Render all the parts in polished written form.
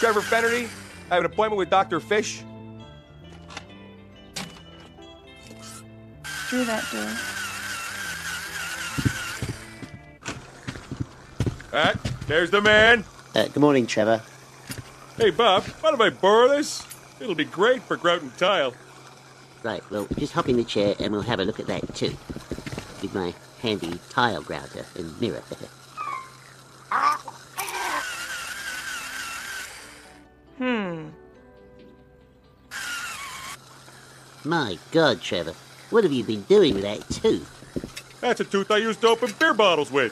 Trevor Fennerty. I have an appointment with Dr. Fish. Through that door. There's the man. Good morning, Trevor. Hey, Bob, mind if I borrow this? It'll be great for grouting tile. Right, well, just hop in the chair and we'll have a look at that too. With my handy tile grouter and mirror. My God, Trevor, what have you been doing with that tooth? That's a tooth I used to open beer bottles with.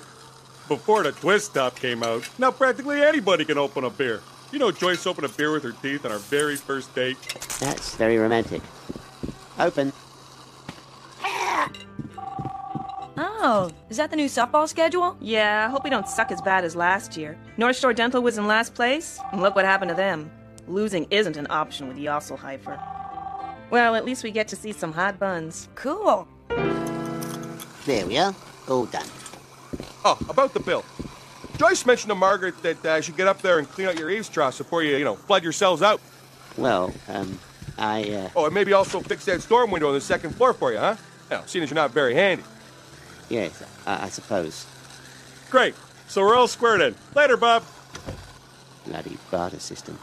Before the twist top came out, now practically anybody can open a beer. You know Joyce opened a beer with her teeth on our very first date? That's very romantic. Open. Oh, is that the new softball schedule? Yeah, I hope we don't suck as bad as last year. North Shore Dental was in last place, and look what happened to them. Losing isn't an option with Yosselheifer. Well, at least we get to see some hot buns. Cool. There we are. All done. Oh, about the bill. Joyce mentioned to Margaret that I should get up there and clean out your eaves troughs before you flood yourselves out. Well, Oh, and maybe also fix that storm window on the second floor for you, huh? Seeing as you're not very handy. Yes, I suppose. Great. So we're all squared in. Later, Bob. Bloody barter system.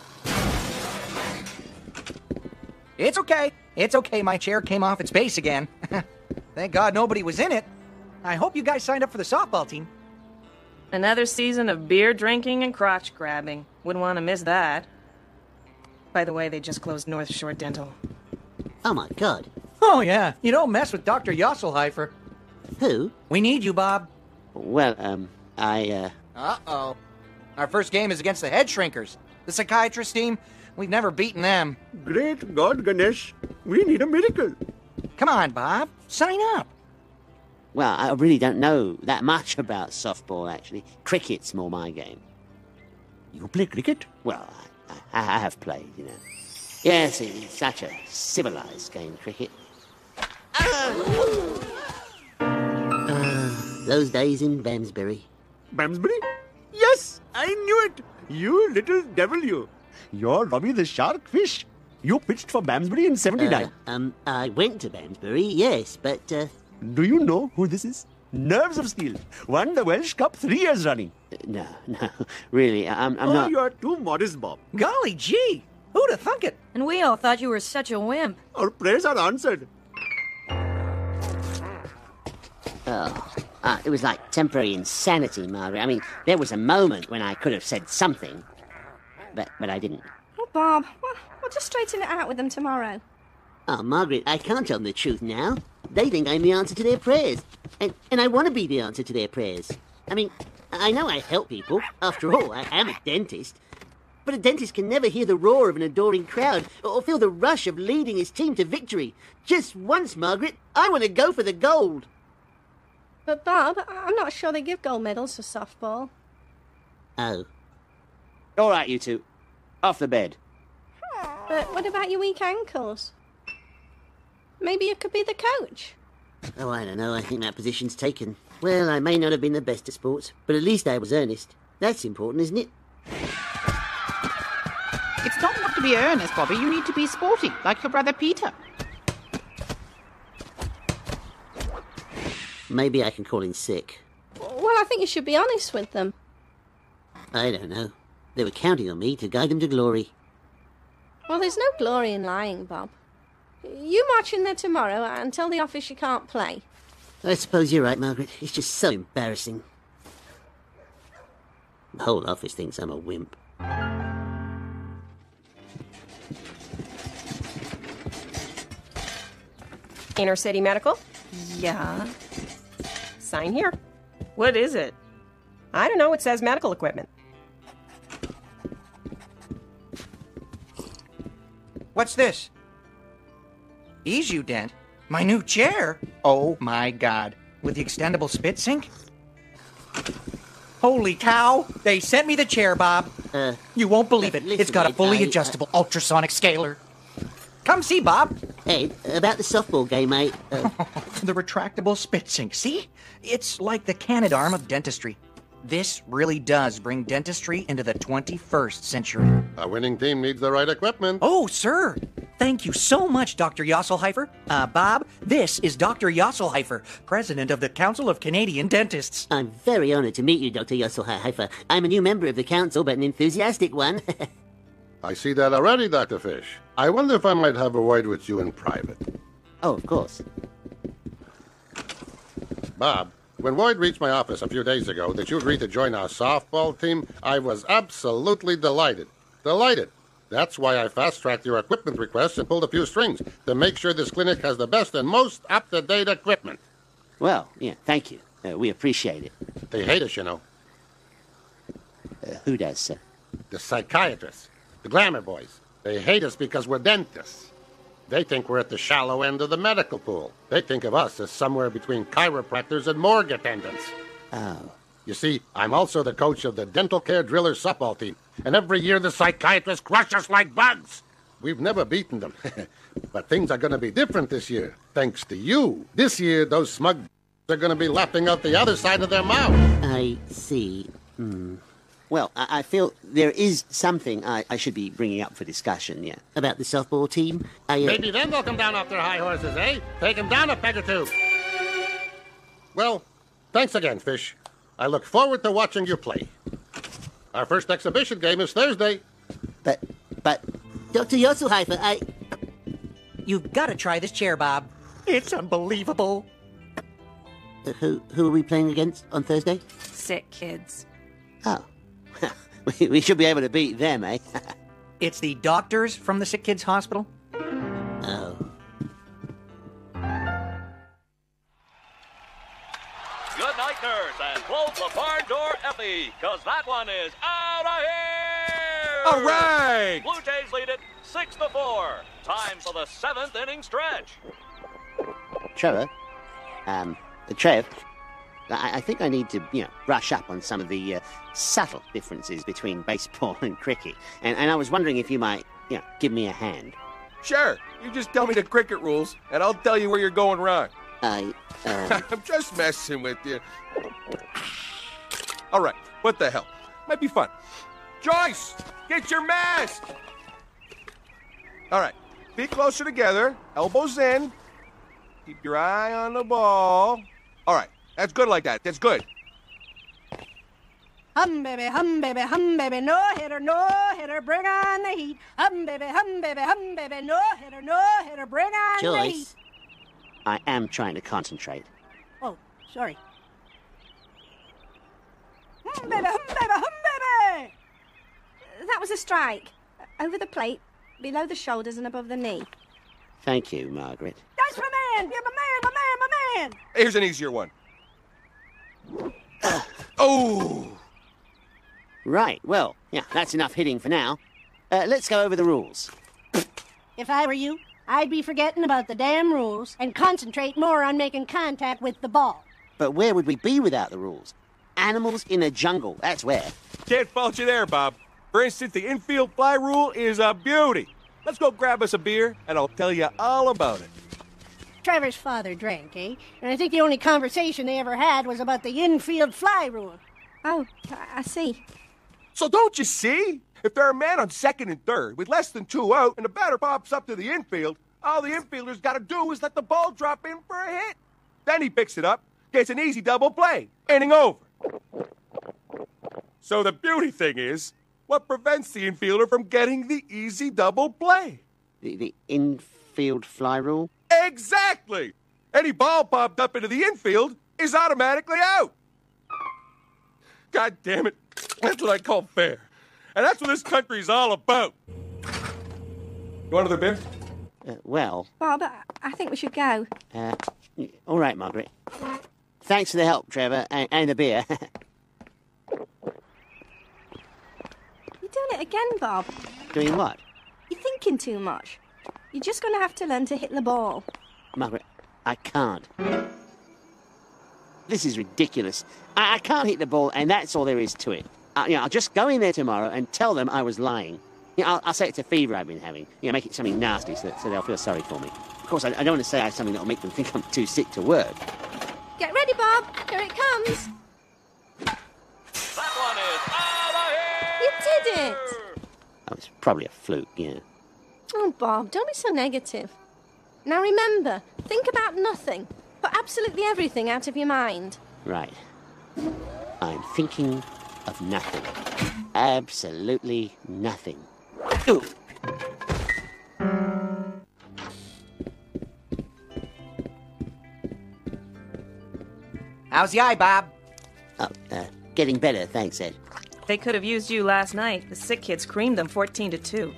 It's okay. It's okay. My chair came off its base again. Thank God nobody was in it. I hope you guys signed up for the softball team. Another season of beer drinking and crotch grabbing. Wouldn't want to miss that. By the way, they just closed North Shore Dental. Oh my God. Oh, yeah. You don't mess with Dr. Yosselheifer. Who? We need you, Bob. Well, Uh-oh. Our first game is against the head shrinkers. The psychiatrist team. We've never beaten them. Great God, Ganesh. We need a miracle. Come on, Bob. Sign up. Well, I really don't know that much about softball, actually. Cricket's more my game. You play cricket? Well, I have played, you know. Yes, it's such a civilized game, cricket. Those days in Bamsbury. Bamsbury? Yes, I knew it. You little devil, you. You're Robbie the Shark Fish. You pitched for Bamsbury in 79. I went to Bamsbury, yes, but, Do you know who this is? Nerves of Steel. Won the Welsh Cup 3 years running. No, really, I'm not... You're too modest, Bob. Golly gee. Who'd have thunk it? And we all thought you were such a wimp. Our prayers are answered. It was like temporary insanity, Margaret. I mean, there was a moment when I could have said something, but I didn't. Oh, Bob, we'll just straighten it out with them tomorrow. Oh, Margaret, I can't tell them the truth now. They think I'm the answer to their prayers. And I want to be the answer to their prayers. I mean, I know I help people. After all, I am a dentist. But a dentist can never hear the roar of an adoring crowd or feel the rush of leading his team to victory. Just once, Margaret, I want to go for the gold. But, Bob, I'm not sure they give gold medals for softball. Oh. All right, you two. Off the bed. But what about your weak ankles? Maybe you could be the coach. Oh, I don't know. I think that position's taken. Well, I may not have been the best at sports, but at least I was earnest. That's important, isn't it? It's not enough to be earnest, Bobby. You need to be sporty, like your brother Peter. Maybe I can call in sick. Well, I think you should be honest with them. I don't know. They were counting on me to guide them to glory. Well, there's no glory in lying, Bob. You march in there tomorrow and tell the office you can't play. I suppose you're right, Margaret. It's just so embarrassing. The whole office thinks I'm a wimp. Inner City Medical? Yeah? Sign here. What is it? I don't know, it says medical equipment. What's this? Ease you, Dent. My new chair? Oh, my God. With the extendable spit sink? Holy cow! They sent me the chair, Bob. You won't believe it. Listen, It's got a Ed, fully adjustable ultrasonic scaler. Come see, Bob. Ed, about the softball game, mate. The retractable spit sink. See? It's like the Canadarm of dentistry. This really does bring dentistry into the 21st century. A winning team needs the right equipment. Oh, sir. Thank you so much, Dr. Yosselheifer. Bob, this is Dr. Yosselheifer, president of the Council of Canadian Dentists. I'm very honored to meet you, Dr. Yosselheifer. I'm a new member of the council, but an enthusiastic one. I see that already, Dr. Fish. I wonder if I might have a word with you in private. Oh, of course. Bob, when word reached my office a few days ago that you agreed to join our softball team, I was absolutely delighted. Delighted. That's why I fast-tracked your equipment request and pulled a few strings to make sure this clinic has the best and most up-to-date equipment. Well, yeah, thank you. We appreciate it. They hate us, you know. Who does, sir? The psychiatrists, the glamour boys. They hate us because we're dentists. They think we're at the shallow end of the medical pool. They think of us as somewhere between chiropractors and morgue attendants. Oh. You see, I'm also the coach of the Dental Care Drillers softball team, and every year the psychiatrists crush us like bugs. We've never beaten them. But things are going to be different this year, thanks to you. This year, those smug are going to be laughing out the other side of their mouth. I see. Well, I feel there is something I should be bringing up for discussion, yeah. About the softball team. Maybe then they'll come down off their high horses, eh? Take them down a peg or two. Well, thanks again, Fish. I look forward to watching you play. Our first exhibition game is Thursday. But, Dr. Yosselheifer, You've got to try this chair, Bob. It's unbelievable. Who are we playing against on Thursday? Sick kids. Oh. We should be able to beat them, eh? It's the doctors from the Sick Kids Hospital. Oh. Good night, nurse, and close the barn door, Effie, because that one is out of here! All right! Blue Jays lead it 6-4. Time for the 7th inning stretch. Trevor? Trev? I think I need to, brush up on some of the subtle differences between baseball and cricket. And I was wondering if you might, give me a hand. Sure. You just tell me the cricket rules, and I'll tell you where you're going wrong. I'm just messing with you. All right, what the hell? Might be fun. Joyce, get your mask! All right, feet closer together, elbows in. Keep your eye on the ball. All right, that's good like that. That's good. Hum baby, no hitter, bring on the heat. Hum baby, no hitter, bring on the heat. Joyce, I am trying to concentrate. Oh, sorry. Hum baby. That was a strike. Over the plate, below the shoulders and above the knee. Thank you, Margaret. That's my man! Yeah, my man! Here's an easier one. Oh! Right, well, that's enough hitting for now. Let's go over the rules. If I were you, I'd be forgetting about the damn rules and concentrate more on making contact with the ball. But where would we be without the rules? Animals in a jungle, that's where. Can't fault you there, Bob. For instance, the infield fly rule is a beauty. Let's go grab us a beer, and I'll tell you all about it. Trevor's father drank, eh? And I think the only conversation they ever had was about the infield fly rule. Oh, I see. So don't you see? If there are men on second and third with less than 2 out and the batter pops up to the infield, all the infielders got to do is let the ball drop in for a hit. Then he picks it up, gets an easy double play, inning over. So the beauty thing is, what prevents the infielder from getting the easy double play? The infield fly rule? Exactly! Any ball popped up into the infield is automatically out. God damn it. That's what I call fair. And that's what this country's all about. You want another beer? Well... Bob, I think we should go. All right, Margaret. Thanks for the help, Trevor, and the beer. You're doing it again, Bob. Doing what? You're thinking too much. You're just going to have to learn to hit the ball. Margaret, I can't. This is ridiculous. I can't hit the ball, and that's all there is to it. I'll just go in there tomorrow and tell them I was lying. I'll say it's a fever I've been having. Make it something nasty so they'll feel sorry for me. Of course, I don't want to say I have something that'll make them think I'm too sick to work. Get ready, Bob. Here it comes. did it! Oh, it's probably a fluke, yeah. Oh, Bob, don't be so negative. Now remember, think about nothing. Put absolutely everything out of your mind. Right. I'm thinking of nothing. Absolutely nothing. Ooh. How's the eye, Bob? Oh, getting better, thanks, Ed. They could have used you last night. The sick kids creamed them 14-2.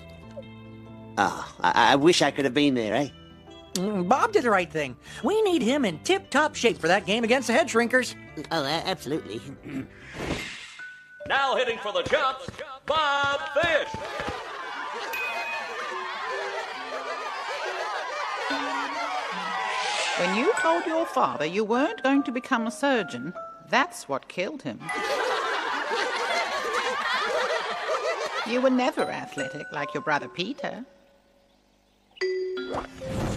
Oh, I wish I could have been there, eh? Bob did the right thing. We need him in tip-top shape for that game against the head shrinkers. Oh, absolutely. Now hitting for the jumps, Bob Fish. When you told your father you weren't going to become a surgeon, that's what killed him. You were never athletic like your brother Peter.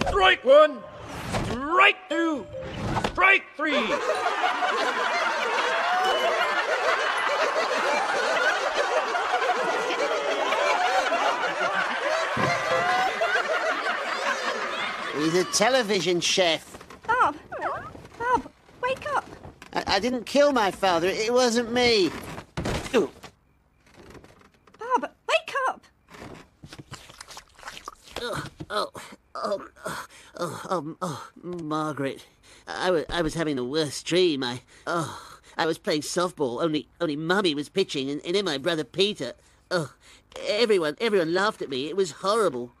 Strike one, strike two, strike three. He's a television chef. Bob! Bob, wake up! I didn't kill my father. It wasn't me. Ooh. Bob, wake up! Margaret. I was having the worst dream. I was playing softball, only Mummy was pitching, and then my brother Peter. Everyone laughed at me. It was horrible.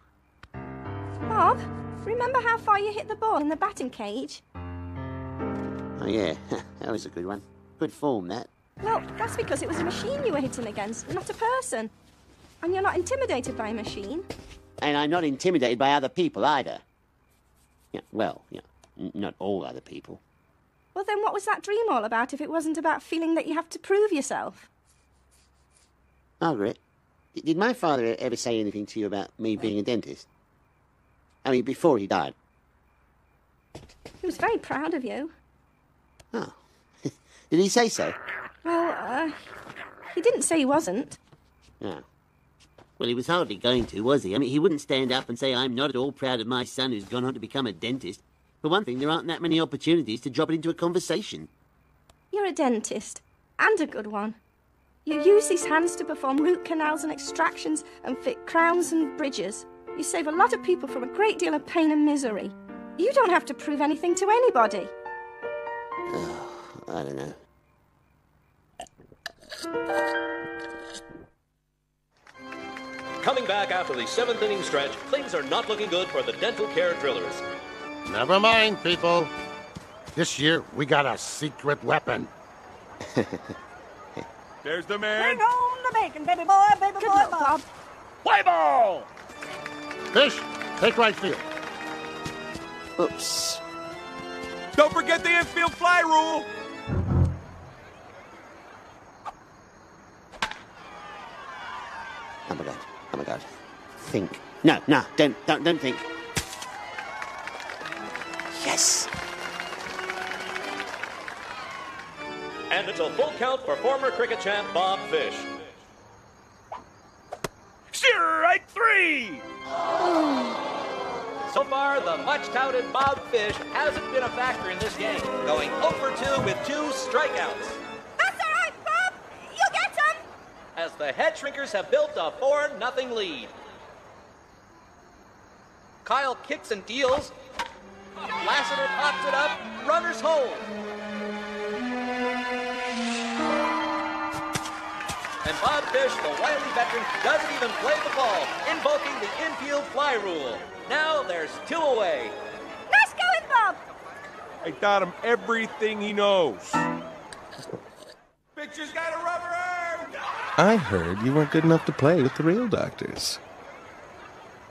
Bob, remember how far you hit the ball in the batting cage? Oh, yeah. That was a good one. Good form, that. Well, that's because it was a machine you were hitting against, not a person. And you're not intimidated by a machine. And I'm not intimidated by other people, either. Yeah, well, yeah, not all other people. Well, then what was that dream all about if it wasn't about feeling that you have to prove yourself? Margaret, did my father ever say anything to you about me being a dentist? I mean, before he died. He was very proud of you. Oh. Did he say so? Well, he didn't say he wasn't. No. Well, he was hardly going to, was he? I mean, he wouldn't stand up and say, I'm not at all proud of my son who's gone on to become a dentist. For one thing, there aren't that many opportunities to drop it into a conversation. You're a dentist, and a good one. You use these hands to perform root canals and extractions and fit crowns and bridges. You save a lot of people from a great deal of pain and misery. You don't have to prove anything to anybody. Oh, I don't know. Coming back after the seventh inning stretch, things are not looking good for the dental care drillers. Never mind, people. This year, we got a secret weapon. There's the man. Bring home the bacon, baby boy, Good luck, Bob. Play ball! Fish, take right field. Oops. Don't forget the infield fly rule. Oh, my God. Think. No, don't think. Yes. And it's a full count for former cricket champ Bob Fish. Strike three! So far, the much-touted Bob Fish hasn't been a factor in this game, going 0 for 2 with 2 strikeouts. That's all right, Bob. You'll get him. As the head shrinkers have built a 4-0 lead. Kyle kicks and deals. Lassiter pops it up. Runners hold. And Bob Fish, the wily veteran, doesn't even play the ball, invoking the infield fly rule. Now there's 2 away. Nice going, Bob. I taught him everything he knows. Pitcher's got a rubber arm. I heard you weren't good enough to play with the real doctors.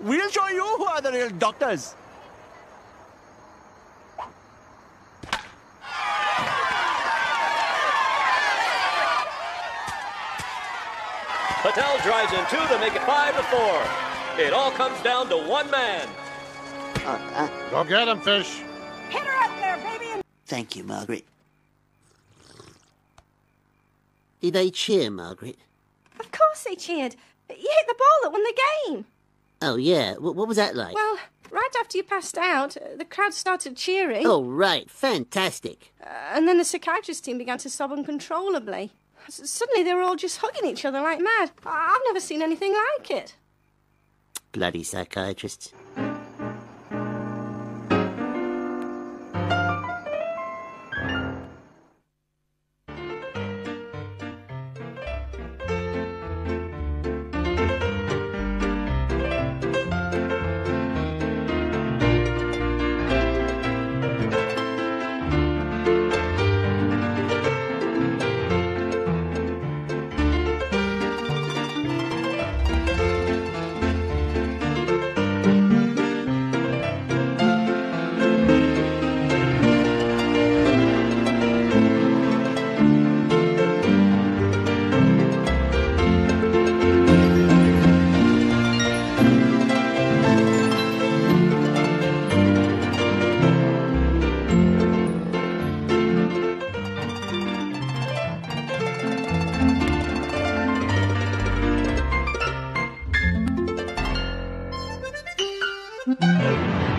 We'll show you who are the real doctors. Patel drives in 2 to make it 5-4. It all comes down to one man. Go get him, Fish. Hit her up there, baby. Thank you, Margaret. Did they cheer, Margaret? Of course they cheered. You hit the ball that won the game. Oh, yeah. What was that like? Well, right after you passed out, the crowd started cheering. Oh, right. Fantastic. And then the psychiatrist team began to sob uncontrollably. Suddenly they were all just hugging each other like mad. I've never seen anything like it. Bloody psychiatrists. Mm-hmm.